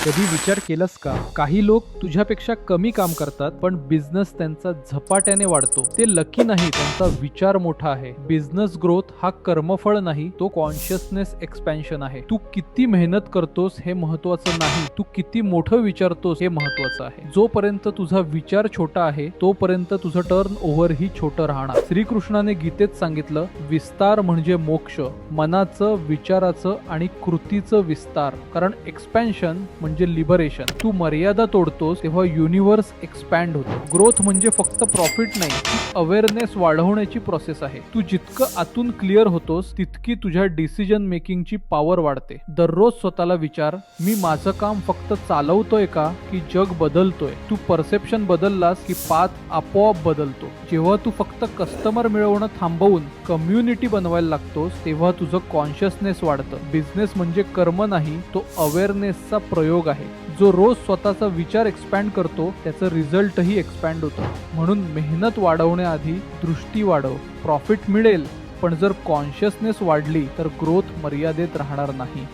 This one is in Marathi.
कधी विचार केलास का, काही लोक तुझ्यापेक्षा कमी काम करतात पण बिझनेस त्यांचा झपाट्याने वाढतो. ते लकी नाही, त्यांचा विचार मोठा आहे. बिझनेस ग्रोथ हा कर्मफळ नाही, तो कॉन्शियसनेस एक्सपॅन्शन आहे. तू किती मेहनत करतोस हे महत्वाचं नाही, तू किती मोठं विचारतोस हे महत्वाचं आहे. जोपर्यंत तुझा विचार छोटा आहे तोपर्यंत तुझं टर्न ओव्हर ही छोटं राहणार. श्रीकृष्णाने गीतेत सांगितलं, विस्तार म्हणजे मोक्ष, मनाचं, विचाराचं आणि कृतीचं विस्तार. कारण एक्सपॅन्शन म्हणजे लिबरेशन. तू मर्यादा तोडतोस तेव्हा युनिव्हर्स एक्सपॅन्ड होतो. ग्रोथ म्हणजे फक्त प्रॉफिट नाही, ती अवेअरनेस वाढवण्याची प्रोसेस आहे. तू जितकं आतून क्लिअर होतोस तितकी तुझ्या डिसिजन मेकिंगची पॉवर वाढते. दररोज स्वतःला विचार, मी माझं काम फक्त चालवतोय का की जग बदलतोय. तू परसेप्शन बदललास की पाथ आपोआप बदलतो. जेव्हा तू फक्त कस्टमर मिळवणं थांबवून कम्युनिटी बनवायला लागतोस तेव्हा तुझं कॉन्शियसनेस वाढतं. बिझनेस म्हणजे कर्म नाही, तो अवेअरनेसचा प्रयोग आहे. जो रोज स्वतःचा विचार एक्सपॅन्ड करतो त्याचं रिझल्टही एक्सपॅन्ड होतं. म्हणून मेहनत वाढवण्याआधी दृष्टी वाढव. प्रॉफिट मिळेल, पण जर कॉन्शियसनेस वाढली तर ग्रोथ मर्यादेत राहणार नाही.